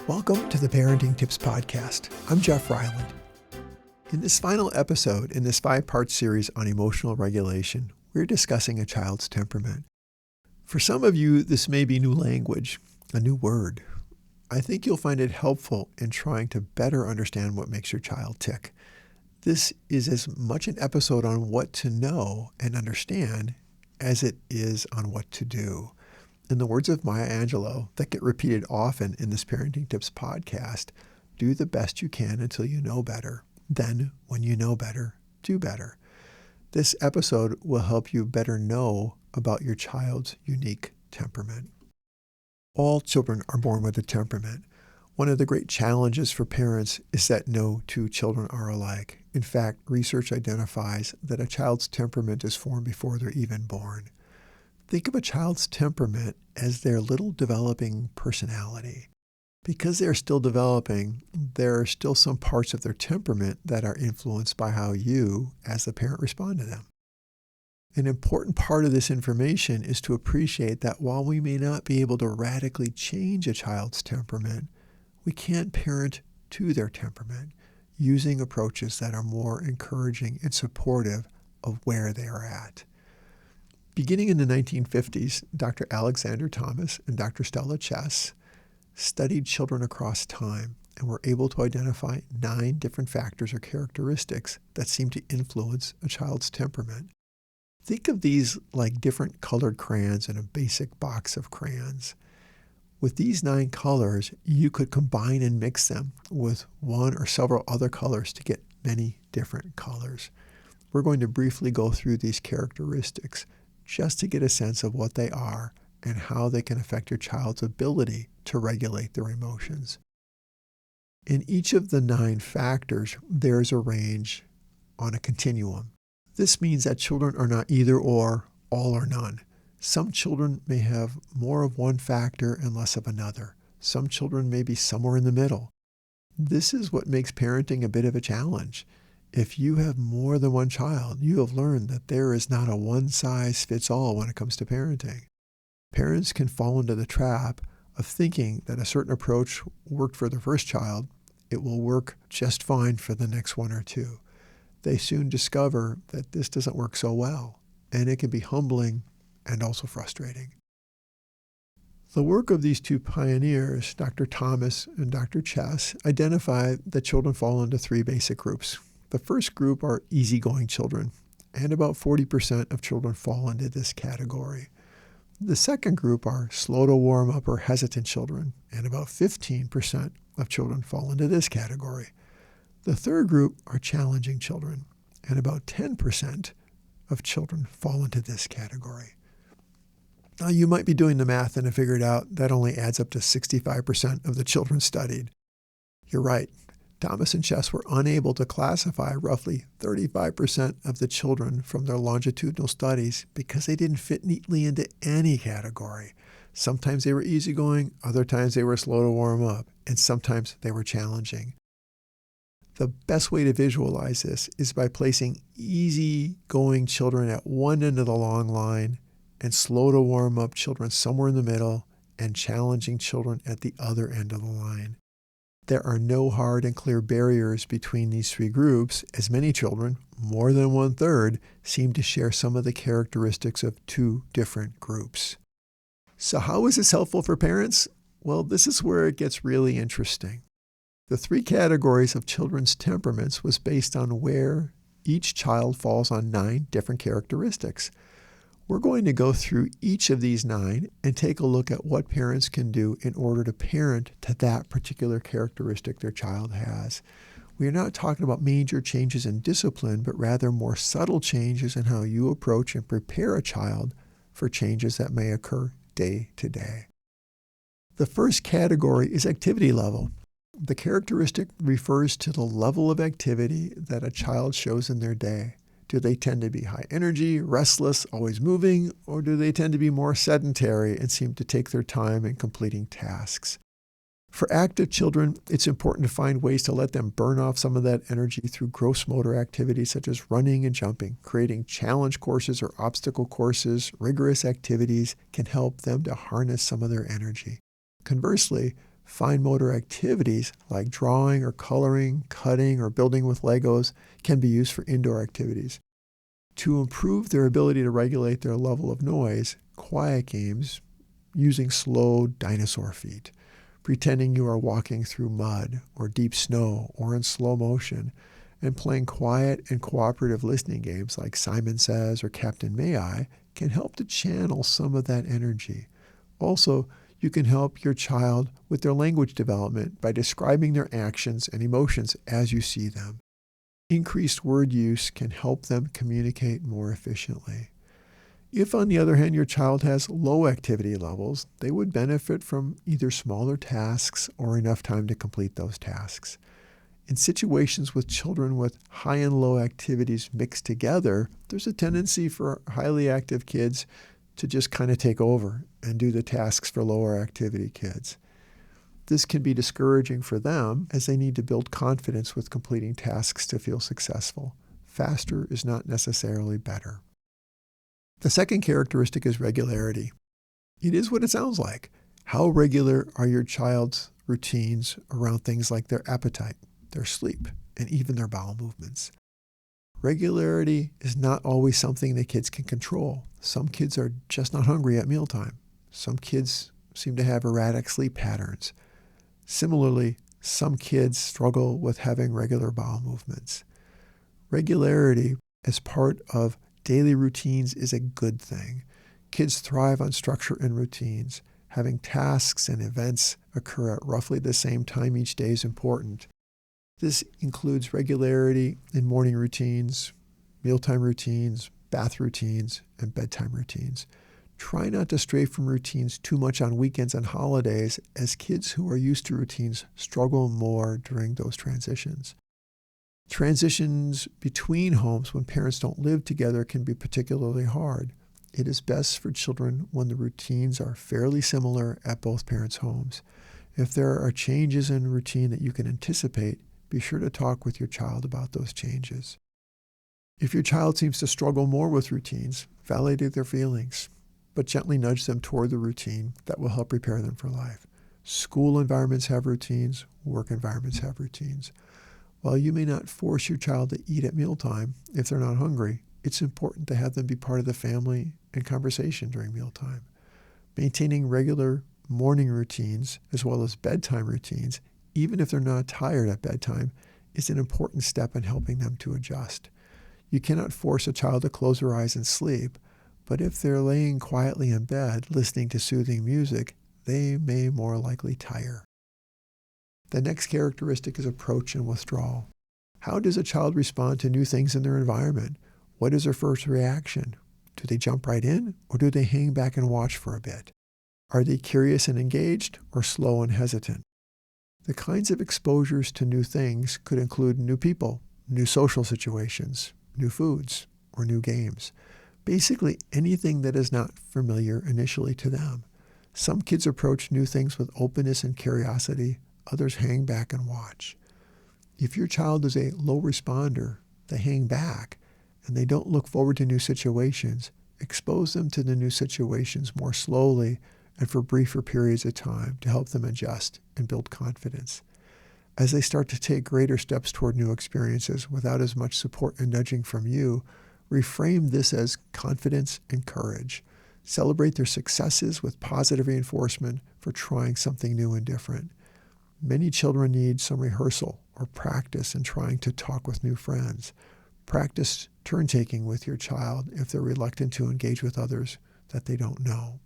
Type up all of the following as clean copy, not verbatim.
Welcome to the Parenting Tips Podcast. I'm Jeff Ryland. In this final episode in this 5-part series on emotional regulation, we're discussing a child's temperament. For some of you, this may be new language, a new word. I think you'll find it helpful in trying to better understand what makes your child tick. This is as much an episode on what to know and understand as it is on what to do. In the words of Maya Angelou that get repeated often in this Parenting Tips podcast, do the best you can until you know better. Then, when you know better, do better. This episode will help you better know about your child's unique temperament. All children are born with a temperament. One of the great challenges for parents is that no two children are alike. In fact, research identifies that a child's temperament is formed before they're even born. Think of a child's temperament as their little developing personality. Because they're still developing, there are still some parts of their temperament that are influenced by how you, as the parent, respond to them. An important part of this information is to appreciate that while we may not be able to radically change a child's temperament, we can parent to their temperament using approaches that are more encouraging and supportive of where they are at. Beginning in the 1950s, Dr. Alexander Thomas and Dr. Stella Chess studied children across time and were able to identify 9 different factors or characteristics that seem to influence a child's temperament. Think of these like different colored crayons in a basic box of crayons. With these 9 colors, you could combine and mix them with one or several other colors to get many different colors. We're going to briefly go through these characteristics just to get a sense of what they are and how they can affect your child's ability to regulate their emotions. In each of the 9 factors, there's a range on a continuum. This means that children are not either or, all or none. Some children may have more of one factor and less of another. Some children may be somewhere in the middle. This is what makes parenting a bit of a challenge. If you have more than one child, you have learned that there is not a one-size-fits-all when it comes to parenting. Parents can fall into the trap of thinking that a certain approach worked for the first child, it will work just fine for the next 1 or 2. They soon discover that this doesn't work so well, and it can be humbling and also frustrating. The work of these 2 pioneers, Dr. Thomas and Dr. Chess, identified that children fall into 3 basic groups. The first group are easygoing children, and about 40% of children fall into this category. The second group are slow to warm up or hesitant children, and about 15% of children fall into this category. The third group are challenging children, and about 10% of children fall into this category. Now, you might be doing the math and have figured out that only adds up to 65% of the children studied. You're right. Thomas and Chess were unable to classify roughly 35% of the children from their longitudinal studies because they didn't fit neatly into any category. Sometimes they were easygoing, other times they were slow to warm up, and sometimes they were challenging. The best way to visualize this is by placing easygoing children at one end of the long line and slow to warm up children somewhere in the middle and challenging children at the other end of the line. There are no hard and clear barriers between these 3 groups, as many children, more than 1/3, seem to share some of the characteristics of 2 different groups. So how is this helpful for parents? Well, this is where it gets really interesting. The 3 categories of children's temperaments was based on where each child falls on 9 different characteristics. We're going to go through each of these 9 and take a look at what parents can do in order to parent to that particular characteristic their child has. We are not talking about major changes in discipline, but rather more subtle changes in how you approach and prepare a child for changes that may occur day to day. The first category is activity level. The characteristic refers to the level of activity that a child shows in their day. Do they tend to be high energy, restless, always moving, or do they tend to be more sedentary and seem to take their time in completing tasks? For active children, it's important to find ways to let them burn off some of that energy through gross motor activities such as running and jumping. Creating challenge courses or obstacle courses, rigorous activities can help them to harness some of their energy. Conversely, Fine motor activities like drawing or coloring, cutting, or building with Legos can be used for indoor activities. To improve their ability to regulate their level of noise, quiet games using slow dinosaur feet, pretending you are walking through mud or deep snow or in slow motion, and playing quiet and cooperative listening games like Simon Says or Captain May I can help to channel some of that energy. Also, you can help your child with their language development by describing their actions and emotions as you see them. Increased word use can help them communicate more efficiently. If, on the other hand, your child has low activity levels, they would benefit from either smaller tasks or enough time to complete those tasks. In situations with children with high and low activities mixed together, there's a tendency for highly active kids to just kind of take over and do the tasks for lower activity kids. This can be discouraging for them as they need to build confidence with completing tasks to feel successful. Faster is not necessarily better. The second characteristic is regularity. It is what it sounds like. How regular are your child's routines around things like their appetite, their sleep, and even their bowel movements? Regularity is not always something that kids can control. Some kids are just not hungry at mealtime. Some kids seem to have erratic sleep patterns. Similarly, some kids struggle with having regular bowel movements. Regularity as part of daily routines is a good thing. Kids thrive on structure and routines. Having tasks and events occur at roughly the same time each day is important. This includes regularity in morning routines, mealtime routines, bath routines, and bedtime routines. Try not to stray from routines too much on weekends and holidays, as kids who are used to routines struggle more during those transitions. Transitions between homes when parents don't live together can be particularly hard. It is best for children when the routines are fairly similar at both parents' homes. If there are changes in routine that you can anticipate, be sure to talk with your child about those changes. If your child seems to struggle more with routines, validate their feelings, but gently nudge them toward the routine that will help prepare them for life. School environments have routines, work environments have routines. While you may not force your child to eat at mealtime if they're not hungry, it's important to have them be part of the family and conversation during mealtime. Maintaining regular morning routines as well as bedtime routines, even if they're not tired at bedtime, is an important step in helping them to adjust. You cannot force a child to close their eyes and sleep, but if they're laying quietly in bed listening to soothing music, they may more likely tire. The next characteristic is approach and withdrawal. How does a child respond to new things in their environment? What is their first reaction? Do they jump right in, or do they hang back and watch for a bit? Are they curious and engaged, or slow and hesitant? The kinds of exposures to new things could include new people, new social situations, new foods, or new games. Basically anything that is not familiar initially to them. Some kids approach new things with openness and curiosity. Others hang back and watch. If your child is a low responder, they hang back and they don't look forward to new situations, expose them to the new situations more slowly and for briefer periods of time to help them adjust and build confidence. As they start to take greater steps toward new experiences without as much support and nudging from you, reframe this as confidence and courage. Celebrate their successes with positive reinforcement for trying something new and different. Many children need some rehearsal or practice in trying to talk with new friends. Practice turn-taking with your child if they're reluctant to engage with others that they don't know.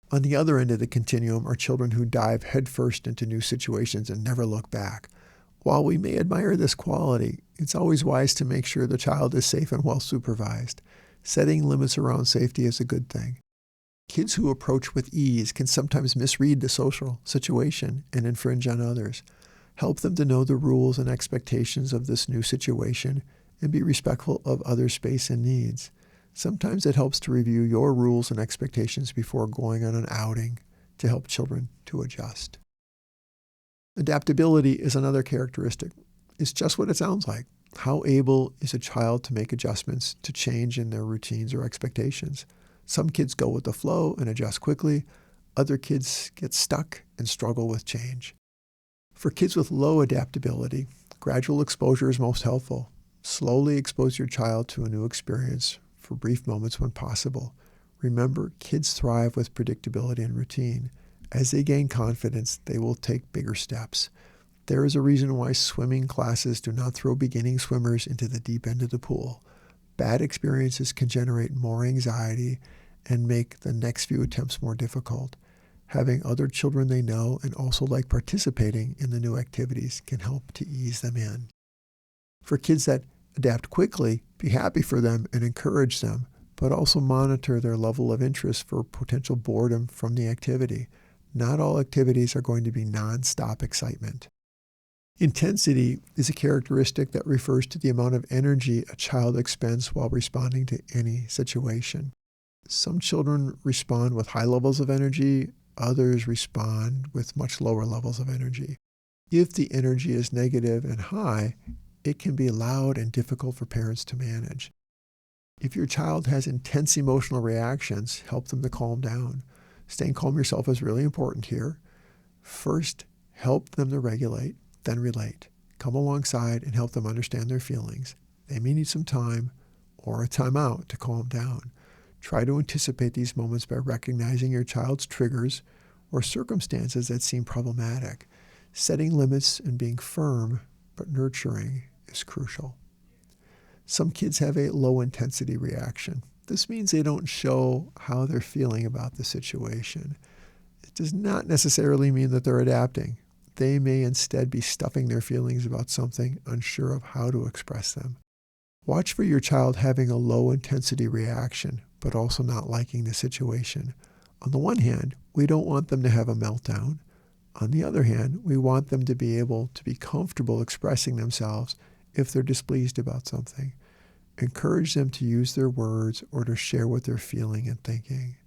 On the other end of the continuum are children who dive headfirst into new situations and never look back. While we may admire this quality, it's always wise to make sure the child is safe and well supervised. Setting limits around safety is a good thing. Kids who approach with ease can sometimes misread the social situation and infringe on others. Help them to know the rules and expectations of this new situation and be respectful of others' space and needs. Sometimes it helps to review your rules and expectations before going on an outing to help children to adjust. Adaptability is another characteristic. It's just what it sounds like. How able is a child to make adjustments to change in their routines or expectations? Some kids go with the flow and adjust quickly. Other kids get stuck and struggle with change. For kids with low adaptability, gradual exposure is most helpful. Slowly expose your child to a new experience for brief moments when possible. Remember, kids thrive with predictability and routine. As they gain confidence, they will take bigger steps. There is a reason why swimming classes do not throw beginning swimmers into the deep end of the pool. Bad experiences can generate more anxiety and make the next few attempts more difficult. Having other children they know and also like participating in the new activities can help to ease them in. For kids that adapt quickly, be happy for them and encourage them, but also monitor their level of interest for potential boredom from the activity. Not all activities are going to be non-stop excitement. Intensity is a characteristic that refers to the amount of energy a child expends while responding to any situation. Some children respond with high levels of energy, others respond with much lower levels of energy. If the energy is negative and high, it can be loud and difficult for parents to manage. If your child has intense emotional reactions, help them to calm down. Staying calm yourself is really important here. First, help them to regulate, then relate. Come alongside and help them understand their feelings. They may need some time or a timeout to calm down. Try to anticipate these moments by recognizing your child's triggers or circumstances that seem problematic. Setting limits and being firm but nurturing is crucial. Some kids have a low-intensity reaction. This means they don't show how they're feeling about the situation. It does not necessarily mean that they're adapting. They may instead be stuffing their feelings about something, unsure of how to express them. Watch for your child having a low-intensity reaction, but also not liking the situation. On the one hand, we don't want them to have a meltdown. On the other hand, we want them to be able to be comfortable expressing themselves if they're displeased about something. Encourage them to use their words or to share what they're feeling and thinking.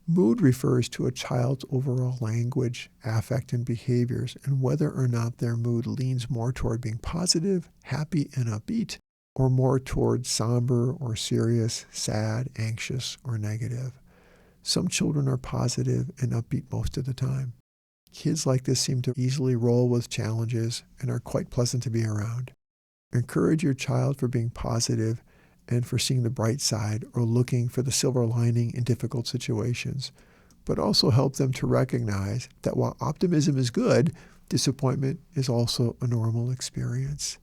Mood refers to a child's overall language, affect, and behaviors, and whether or not their mood leans more toward being positive, happy, and upbeat, or more toward somber or serious, sad, anxious, or negative. Some children are positive and upbeat most of the time. Kids like this seem to easily roll with challenges and are quite pleasant to be around. Encourage your child for being positive and for seeing the bright side or looking for the silver lining in difficult situations, but also help them to recognize that while optimism is good, disappointment is also a normal experience.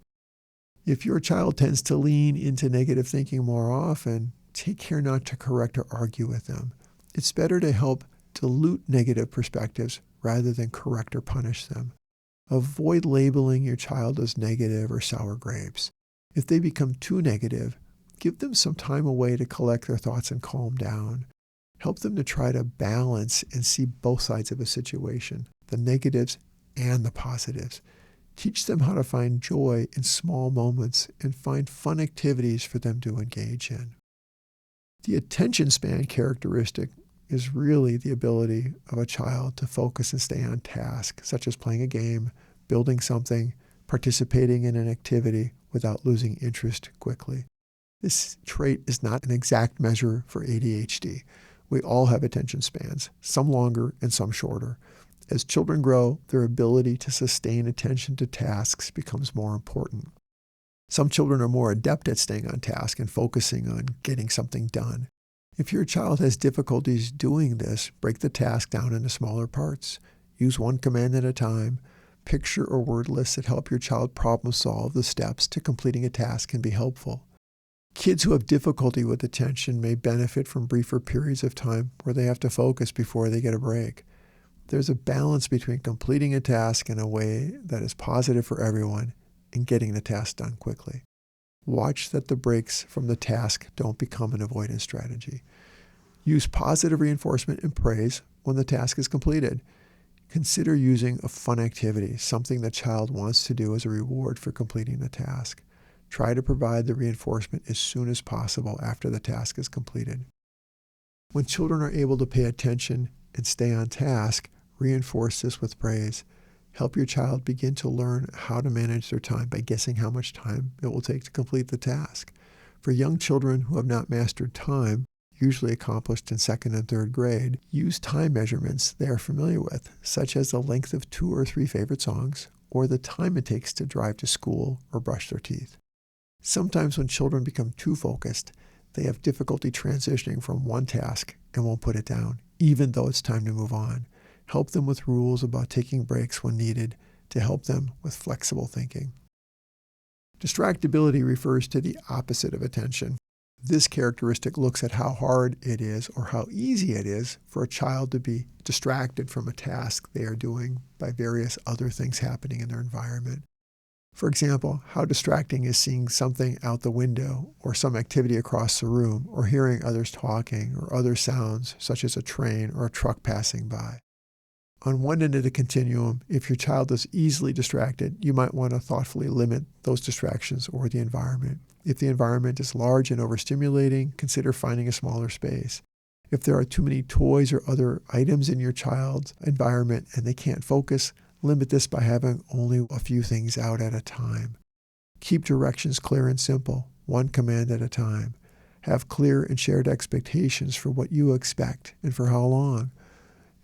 If your child tends to lean into negative thinking more often, take care not to correct or argue with them. It's better to help dilute negative perspectives rather than correct or punish them. Avoid labeling your child as negative or sour grapes. If they become too negative, give them some time away to collect their thoughts and calm down. Help them to try to balance and see both sides of a situation, the negatives and the positives. Teach them how to find joy in small moments and find fun activities for them to engage in. The attention span characteristic is really the ability of a child to focus and stay on task, such as playing a game, building something, participating in an activity without losing interest quickly. This trait is not an exact measure for ADHD. We all have attention spans, some longer and some shorter. As children grow, their ability to sustain attention to tasks becomes more important. Some children are more adept at staying on task and focusing on getting something done. If your child has difficulties doing this, break the task down into smaller parts. Use one command at a time. Picture or word lists that help your child problem solve the steps to completing a task can be helpful. Kids who have difficulty with attention may benefit from briefer periods of time where they have to focus before they get a break. There's a balance between completing a task in a way that is positive for everyone and getting the task done quickly. Watch that the breaks from the task don't become an avoidance strategy. Use positive reinforcement and praise when the task is completed. Consider using a fun activity, something the child wants to do as a reward for completing the task. Try to provide the reinforcement as soon as possible after the task is completed. When children are able to pay attention and stay on task, reinforce this with praise. Help your child begin to learn how to manage their time by guessing how much time it will take to complete the task. For young children who have not mastered time, usually accomplished in second and third grade, use time measurements they are familiar with, such as the length of 2 or 3 favorite songs, or the time it takes to drive to school or brush their teeth. Sometimes when children become too focused, they have difficulty transitioning from one task and won't put it down, even though it's time to move on. Help them with rules about taking breaks when needed to help them with flexible thinking. Distractibility refers to the opposite of attention. This characteristic looks at how hard it is or how easy it is for a child to be distracted from a task they are doing by various other things happening in their environment. For example, how distracting is seeing something out the window or some activity across the room or hearing others talking or other sounds such as a train or a truck passing by. On one end of the continuum, if your child is easily distracted, you might want to thoughtfully limit those distractions or the environment. If the environment is large and overstimulating, consider finding a smaller space. If there are too many toys or other items in your child's environment and they can't focus, limit this by having only a few things out at a time. Keep directions clear and simple, one command at a time. Have clear and shared expectations for what you expect and for how long.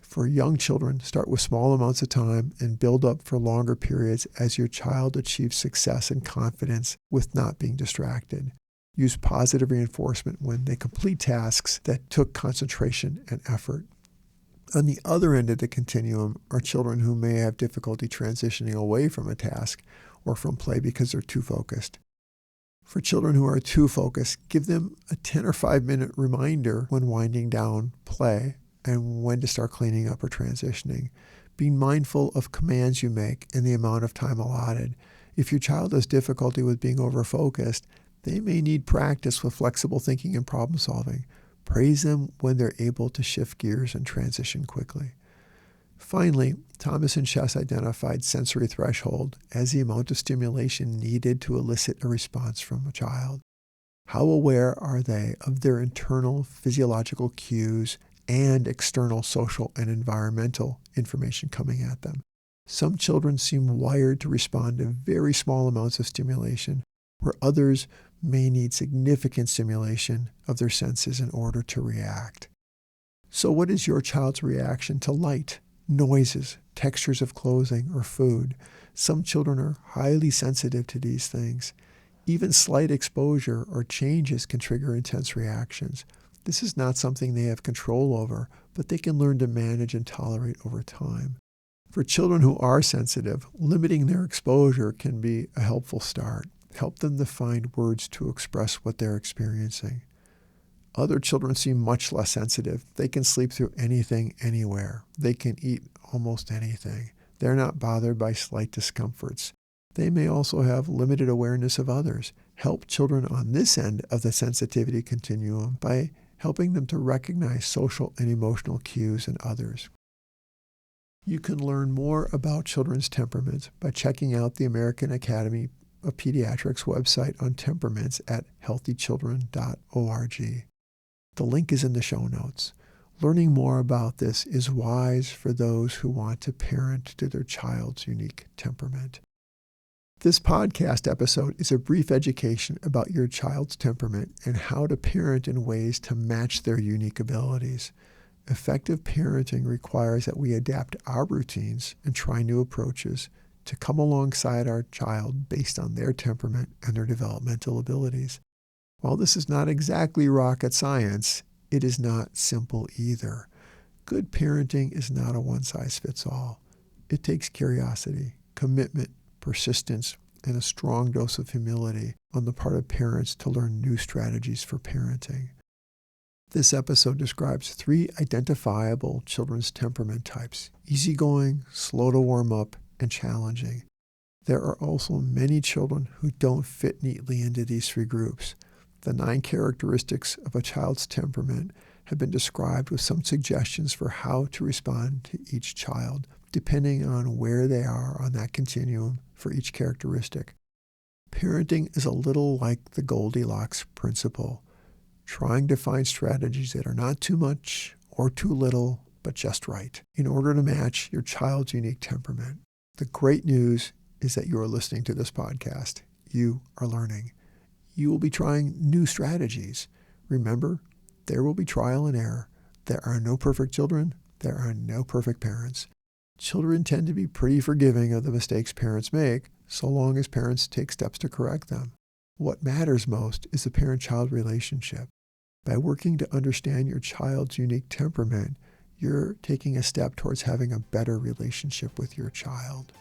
For young children, start with small amounts of time and build up for longer periods as your child achieves success and confidence with not being distracted. Use positive reinforcement when they complete tasks that took concentration and effort. On the other end of the continuum are children who may have difficulty transitioning away from a task or from play because they're too focused. For children who are too focused, give them a 10 or 5-minute reminder when winding down play and when to start cleaning up or transitioning. Being mindful of commands you make and the amount of time allotted. If your child has difficulty with being over-focused, they may need practice with flexible thinking and problem solving. Praise them when they're able to shift gears and transition quickly. Finally, Thomas and Chess identified sensory threshold as the amount of stimulation needed to elicit a response from a child. How aware are they of their internal physiological cues and external social and environmental information coming at them? Some children seem wired to respond to very small amounts of stimulation, where others may need significant stimulation of their senses in order to react. So what is your child's reaction to light, noises, textures of clothing, or food? Some children are highly sensitive to these things. Even slight exposure or changes can trigger intense reactions. This is not something they have control over, but they can learn to manage and tolerate over time. For children who are sensitive, limiting their exposure can be a helpful start. Help them to find words to express what they're experiencing. Other children seem much less sensitive. They can sleep through anything, anywhere. They can eat almost anything. They're not bothered by slight discomforts. They may also have limited awareness of others. Help children on this end of the sensitivity continuum by helping them to recognize social and emotional cues in others. You can learn more about children's temperaments by checking out the American Academy of Pediatrics website on temperaments at healthychildren.org. The link is in the show notes. Learning more about this is wise for those who want to parent to their child's unique temperament. This podcast episode is a brief education about your child's temperament and how to parent in ways to match their unique abilities. Effective parenting requires that we adapt our routines and try new approaches to come alongside our child based on their temperament and their developmental abilities. While this is not exactly rocket science, it is not simple either. Good parenting is not a one-size-fits-all. It takes curiosity, commitment, persistence, and a strong dose of humility on the part of parents to learn new strategies for parenting. This episode describes 3 identifiable children's temperament types: easygoing, slow to warm up, and challenging. There are also many children who don't fit neatly into these 3 groups. The 9 characteristics of a child's temperament have been described with some suggestions for how to respond to each child, depending on where they are on that continuum for each characteristic. Parenting is a little like the Goldilocks principle, trying to find strategies that are not too much or too little, but just right, in order to match your child's unique temperament. The great news is that you are listening to this podcast. You are learning. You will be trying new strategies. Remember, There will be trial and error. There are no perfect children. There are no perfect parents. Children tend to be pretty forgiving of the mistakes parents make, so long as parents take steps to correct them. What matters most is the parent-child relationship. By working to understand your child's unique temperament, you're taking a step towards having a better relationship with your child.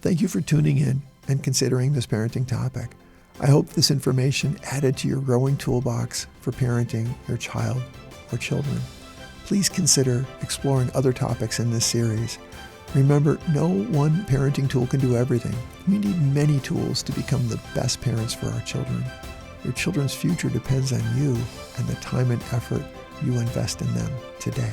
Thank you for tuning in and considering this parenting topic. I hope this information added to your growing toolbox for parenting your child or children. Please consider exploring other topics in this series. Remember, no one parenting tool can do everything. We need many tools to become the best parents for our children. Your children's future depends on you and the time and effort you invest in them today.